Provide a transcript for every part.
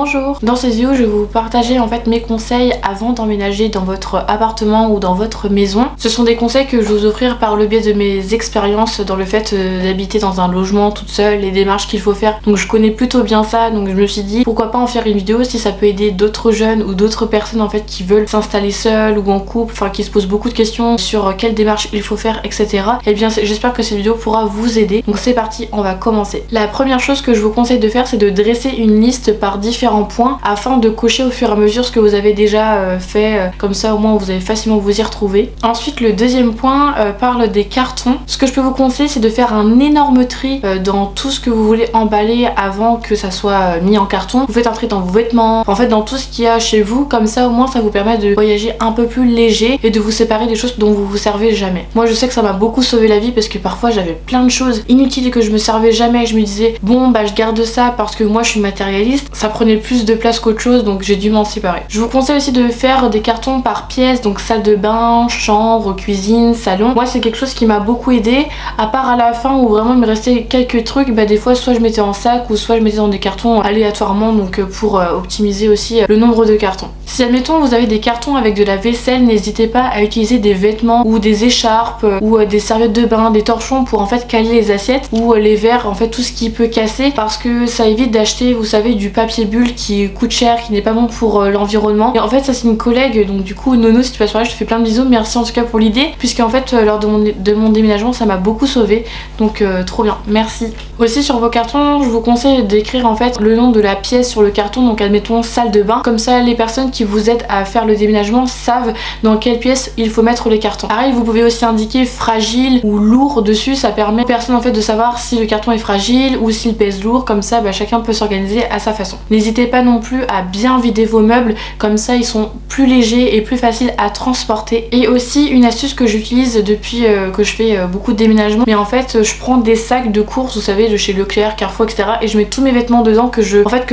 Bonjour. Dans cette vidéo, je vais vous partager en fait mes conseils avant d'emménager dans votre appartement ou dans votre maison. Ce sont des conseils que je vais vous offrir par le biais de mes expériences dans le fait d'habiter dans un logement toute seule, les démarches qu'il faut faire. Donc je connais plutôt bien ça, donc je me suis dit pourquoi pas en faire une vidéo si ça peut aider d'autres jeunes ou d'autres personnes en fait qui veulent s'installer seules ou en couple, enfin qui se posent beaucoup de questions sur quelle démarche il faut faire, etc. Et bien j'espère que cette vidéo pourra vous aider. Donc c'est parti, on va commencer. La première chose que je vous conseille de faire, c'est de dresser une liste par différents points afin de cocher au fur et à mesure ce que vous avez déjà fait, comme ça au moins vous allez facilement vous y retrouver. Ensuite le deuxième point parle des cartons. Ce que je peux vous conseiller, c'est de faire un énorme tri dans tout ce que vous voulez emballer avant que ça soit mis en carton. Vous faites un tri dans vos vêtements, en fait dans tout ce qu'il y a chez vous, comme ça au moins ça vous permet de voyager un peu plus léger et de vous séparer des choses dont vous vous servez jamais. Moi je sais que ça m'a beaucoup sauvé la vie parce que parfois j'avais plein de choses inutiles et que je me servais jamais et je me disais bon bah je garde ça parce que moi je suis matérialiste, ça prenait plus de place qu'autre chose donc j'ai dû m'en séparer. Je vous conseille aussi de faire des cartons par pièce, donc salle de bain, chambre, cuisine, salon. Moi c'est quelque chose qui m'a beaucoup aidé, à part à la fin où vraiment il me restait quelques trucs, bah des fois soit je mettais en sac ou soit je mettais dans des cartons aléatoirement, donc pour optimiser aussi le nombre de cartons. Si admettons vous avez des cartons avec de la vaisselle, n'hésitez pas à utiliser des vêtements ou des écharpes ou des serviettes de bain, des torchons pour en fait caler les assiettes ou les verres, en fait tout ce qui peut casser, parce que ça évite d'acheter, vous savez, du papier bulle qui coûte cher, qui n'est pas bon pour l'environnement. Et en fait ça c'est une collègue, donc du coup Nono si tu passes par là je te fais plein de bisous, merci en tout cas pour l'idée, puisque en fait lors de mon déménagement ça m'a beaucoup sauvé, donc trop bien, merci. Aussi sur vos cartons je vous conseille d'écrire en fait le nom de la pièce sur le carton, donc admettons salle de bain, comme ça les personnes qui vous aident à faire le déménagement savent dans quelle pièce il faut mettre les cartons. Pareil, vous pouvez aussi indiquer fragile ou lourd dessus, ça permet aux personnes en fait de savoir si le carton est fragile ou s'il pèse lourd, comme ça bah, chacun peut s'organiser à sa façon. N'hésitez pas non plus à bien vider vos meubles, comme ça ils sont plus légers et plus faciles à transporter. Et aussi une astuce que j'utilise depuis que je fais beaucoup de déménagements, mais en fait je prends des sacs de course, vous savez, de chez Leclerc, Carrefour, etc. et je mets tous mes vêtements dedans que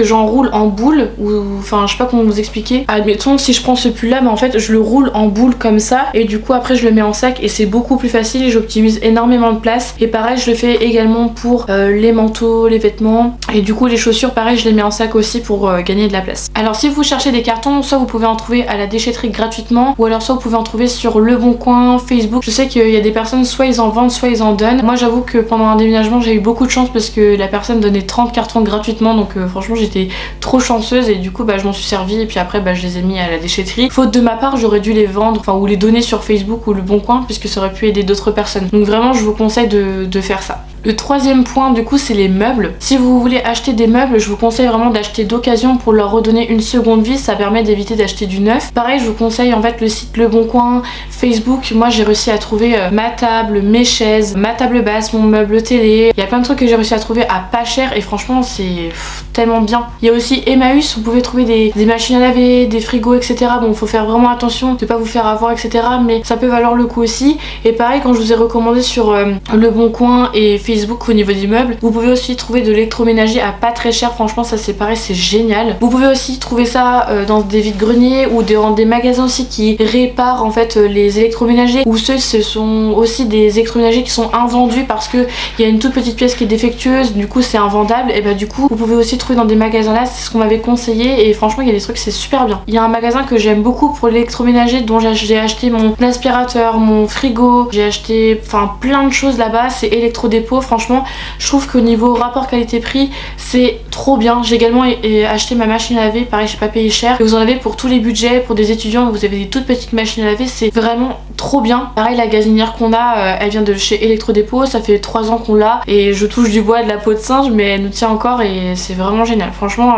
j'enroule en boule, ou enfin je sais pas comment vous expliquer. Admettons si je prends ce pull là, mais en fait je le roule en boule comme ça et du coup après je le mets en sac et c'est beaucoup plus facile et j'optimise énormément de place. Et pareil je le fais également pour les manteaux, les vêtements, et du coup les chaussures pareil je les mets en sac aussi pour gagner de la place. Alors si vous cherchez des cartons, soit vous pouvez en trouver à la déchetterie gratuitement, ou alors soit vous pouvez en trouver sur Le Bon Coin, Facebook. Je sais qu'il y a des personnes, soit ils en vendent soit ils en donnent. Moi j'avoue que pendant un déménagement j'ai eu beaucoup de chance parce que la personne donnait 30 cartons gratuitement, donc franchement j'étais trop chanceuse et du coup bah je m'en suis servie et puis après bah je les ai mis à la déchetterie. Faute de ma part j'aurais dû les vendre, enfin ou les donner sur Facebook ou Le Bon Coin, puisque ça aurait pu aider d'autres personnes. Donc vraiment je vous conseille de faire ça. Le troisième point du coup c'est les meubles. Si vous voulez acheter des meubles, je vous conseille vraiment d'acheter d'occasion pour leur redonner une seconde vie, ça permet d'éviter d'acheter du neuf. Pareil je vous conseille en fait le site Le Bon Coin, Facebook. Moi j'ai réussi à trouver ma table, mes chaises, ma table basse, mon meuble télé. Il y a plein de trucs que j'ai réussi à trouver à pas cher et franchement c'est tellement bien. Il y a aussi Emmaüs, vous pouvez trouver des machines à laver, des frigos, etc. Bon faut faire vraiment attention de pas vous faire avoir, etc. mais ça peut valoir le coup aussi. Et pareil quand je vous ai recommandé sur Le Bon Coin et Facebook au niveau des meubles, vous pouvez aussi trouver de l'électroménager à pas très cher, franchement ça c'est pareil, c'est génial. Vous pouvez aussi trouver ça dans des vides-greniers ou dans des magasins aussi qui réparent en fait les électroménagers, ou ce sont aussi des électroménagers qui sont invendus parce que il y a une toute petite pièce qui est défectueuse, du coup c'est invendable. Et bah du coup vous pouvez aussi trouver dans des magasins là, c'est ce qu'on m'avait conseillé et franchement il y a des trucs c'est super bien. Il y a un magasin que j'aime beaucoup pour l'électroménager dont j'ai acheté mon aspirateur, mon frigo, j'ai acheté enfin plein de choses là-bas, c'est Electrodépôt. Franchement je trouve qu'au niveau rapport qualité-prix c'est trop bien. J'ai également acheté ma machine à laver, pareil j'ai pas payé cher, et vous en avez pour tous les budgets. Pour des étudiants vous avez des toutes petites machines à laver, c'est vraiment trop bien. Pareil la gazinière qu'on a elle vient de chez Electrodépôt, ça fait 3 ans qu'on l'a et je touche du bois de la peau de singe mais elle nous tient encore et c'est vraiment génial. Franchement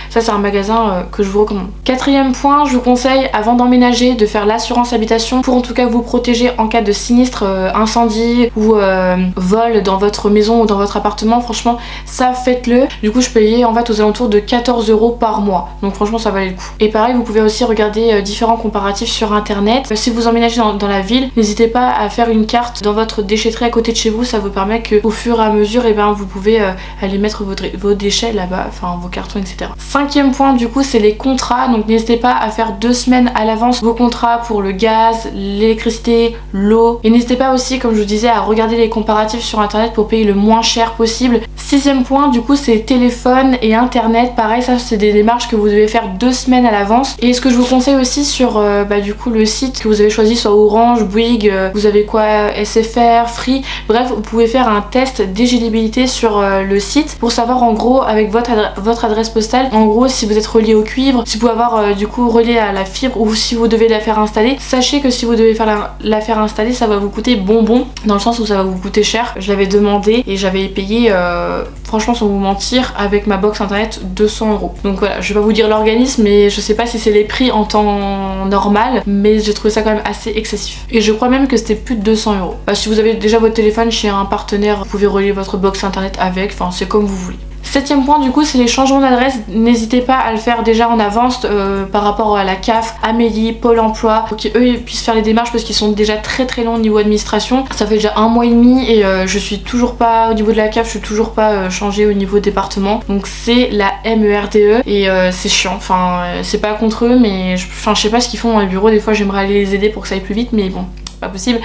ça c'est un magasin que je vous recommande. Quatrième point, je vous conseille avant d'emménager de faire l'assurance habitation pour en tout cas vous protéger en cas de sinistre, incendie ou vol dans votre maison ou dans votre appartement. Franchement ça faites-le. Du coup je payais en fait aux alentours de 14 € par mois, donc franchement ça valait le coup. Et pareil vous pouvez aussi regarder différents comparatifs sur internet. Si vous emménagez dans la ville, n'hésitez pas à faire une carte dans votre déchetterie à côté de chez vous, ça vous permet que au fur et à mesure vous pouvez aller mettre vos déchets là-bas, enfin vos cartons, etc. Cinquième point du coup c'est les contrats, donc n'hésitez pas à faire 2 semaines à l'avance vos contrats pour le gaz, l'électricité, l'eau, et n'hésitez pas aussi comme je vous disais à regarder les comparatifs sur internet pour payer le moins cher possible. 6e point du coup c'est téléphone et internet. Pareil, ça c'est des démarches que vous devez faire 2 semaines à l'avance. Et ce que je vous conseille aussi sur du coup le site que vous avez choisi, soit Orange, Bouygues, vous avez quoi, SFR, Free, bref vous pouvez faire un test d'éligibilité sur le site pour savoir en gros avec votre adresse postale, en gros si vous êtes relié au cuivre, si vous pouvez avoir du coup relié à la fibre ou si vous devez la faire installer. Sachez que si vous devez faire la faire installer, ça va vous coûter bonbon, dans le sens où ça va vous coûter cher. Je l'avais demandé et j'avais payé franchement sans vous mentir avec ma box internet 200 €. Donc voilà, je vais pas vous dire l'organisme, mais je sais pas si c'est les prix en temps normal, mais j'ai trouvé ça quand même assez excessif. Et je crois même que c'était plus de 200 €. Si vous avez déjà votre téléphone chez un partenaire, vous pouvez relier votre box internet avec, enfin c'est comme vous voulez. 7e point du coup c'est les changements d'adresse. N'hésitez pas à le faire déjà en avance par rapport à la CAF, Amélie, Pôle emploi, pour qu'eux puissent faire les démarches parce qu'ils sont déjà très longs au niveau administration. Ça fait déjà 1 mois et demi et je suis toujours pas au niveau de la CAF, je suis toujours pas changée au niveau département. Donc c'est la MERDE et c'est chiant, enfin c'est pas contre eux mais je sais pas ce qu'ils font dans les bureaux, des fois j'aimerais aller les aider pour que ça aille plus vite mais bon, pas possible.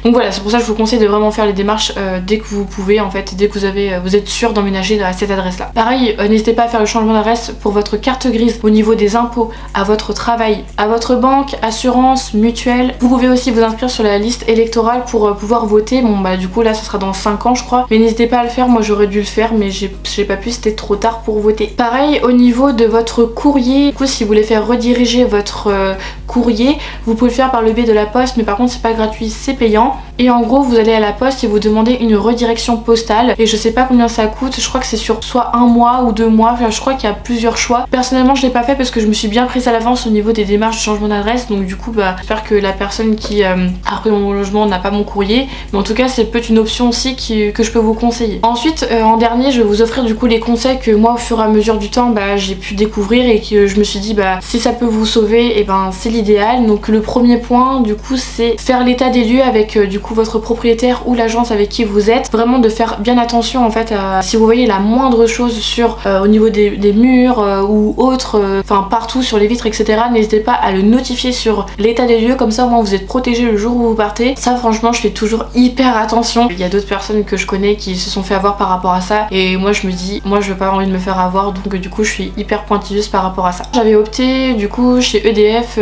Donc voilà, c'est pour ça que je vous conseille de vraiment faire les démarches dès que vous pouvez en fait, dès que vous êtes sûr d'emménager à cette adresse là. Pareil, n'hésitez pas à faire le changement d'adresse pour votre carte grise au niveau des impôts, à votre travail, à votre banque, assurance, mutuelle. Vous pouvez aussi vous inscrire sur la liste électorale pour pouvoir voter. Bon bah du coup là ça sera dans 5 ans je crois, mais n'hésitez pas à le faire, moi j'aurais dû le faire mais j'ai pas pu, c'était trop tard pour voter. Pareil au niveau de votre courrier, du coup si vous voulez faire rediriger votre courrier, vous pouvez le faire par le biais de la poste, mais par contre c'est pas gratuit, c'est payant. Et en gros vous allez à la poste et vous demandez une redirection postale et je sais pas combien ça coûte, je crois que c'est sur soit 1 mois ou 2 mois, enfin, je crois qu'il y a plusieurs choix. Personnellement je l'ai pas fait parce que je me suis bien prise à l'avance au niveau des démarches de changement d'adresse, donc du coup bah j'espère que la personne qui a pris mon logement n'a pas mon courrier, mais en tout cas c'est peut-être une option aussi que je peux vous conseiller. Ensuite en dernier je vais vous offrir du coup les conseils que moi au fur et à mesure du temps j'ai pu découvrir et que je me suis dit si ça peut vous sauver et c'est l'idéal. Donc le premier point du coup c'est faire l'état des lieux avec du coup votre propriétaire ou l'agence avec qui vous êtes, vraiment de faire bien attention en fait à, si vous voyez la moindre chose sur au niveau des murs ou autres, enfin partout sur les vitres etc, n'hésitez pas à le notifier sur l'état des lieux, comme ça au moins vous êtes protégé le jour où vous partez. Ça franchement je fais toujours hyper attention. Il y a d'autres personnes que je connais qui se sont fait avoir par rapport à ça et moi je me dis moi je veux pas envie de me faire avoir, donc du coup je suis hyper pointilleuse par rapport à ça. J'avais opté du coup chez EDF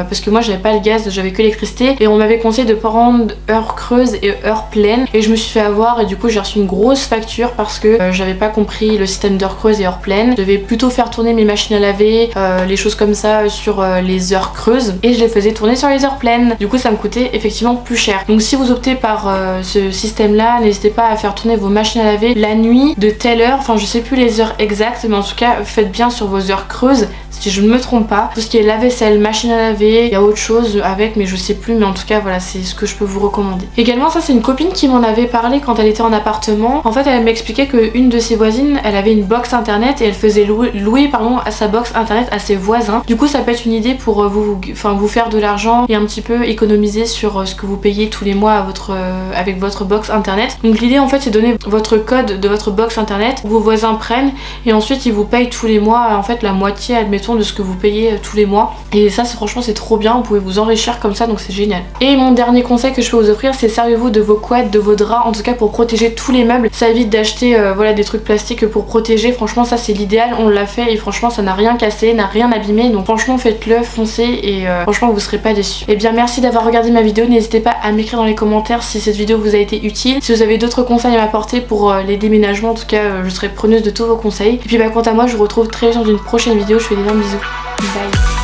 parce que moi j'avais pas le gaz, j'avais que l'électricité et on m'avait conseillé de prendre heure creuse et heure pleine et je me suis fait avoir et du coup j'ai reçu une grosse facture parce que j'avais pas compris le système d'heure creuse et heure pleine. Je devais plutôt faire tourner mes machines à laver, les choses comme ça sur les heures creuses et je les faisais tourner sur les heures pleines. Du coup ça me coûtait effectivement plus cher. Donc si vous optez par ce système là, n'hésitez pas à faire tourner vos machines à laver la nuit de telle heure, enfin je sais plus les heures exactes mais en tout cas faites bien sur vos heures creuses si je ne me trompe pas. Tout ce qui est lave-vaisselle, machine à laver, il y a autre chose avec mais je sais plus, mais en tout cas voilà c'est ce que je peux vous recommander. Également ça c'est une copine qui m'en avait parlé quand elle était en appartement. En fait elle m'expliquait qu'une de ses voisines elle avait une box internet et elle faisait louer à sa box internet à ses voisins. Du coup ça peut être une idée pour vous faire de l'argent et un petit peu économiser sur ce que vous payez tous les mois à avec votre box internet. Donc l'idée en fait c'est donner votre code de votre box internet, vos voisins prennent et ensuite ils vous payent tous les mois en fait la moitié admettons de ce que vous payez tous les mois. Et ça franchement c'est trop bien, vous pouvez vous enrichir comme ça donc c'est génial. Et mon dernier conseil que je peux vous offrir c'est servez-vous de vos couettes, de vos draps, en tout cas pour protéger tous les meubles. Ça évite d'acheter des trucs plastiques pour protéger, franchement ça c'est l'idéal, on l'a fait et franchement ça n'a rien cassé, n'a rien abîmé, donc franchement faites-le, foncez et franchement vous serez pas déçus. Et bien merci d'avoir regardé ma vidéo, n'hésitez pas à m'écrire dans les commentaires si cette vidéo vous a été utile, si vous avez d'autres conseils à m'apporter pour les déménagements, en tout cas je serai preneuse de tous vos conseils. Et puis quant à moi je vous retrouve très vite dans une prochaine vidéo, je vous fais d'énormes bisous, bye.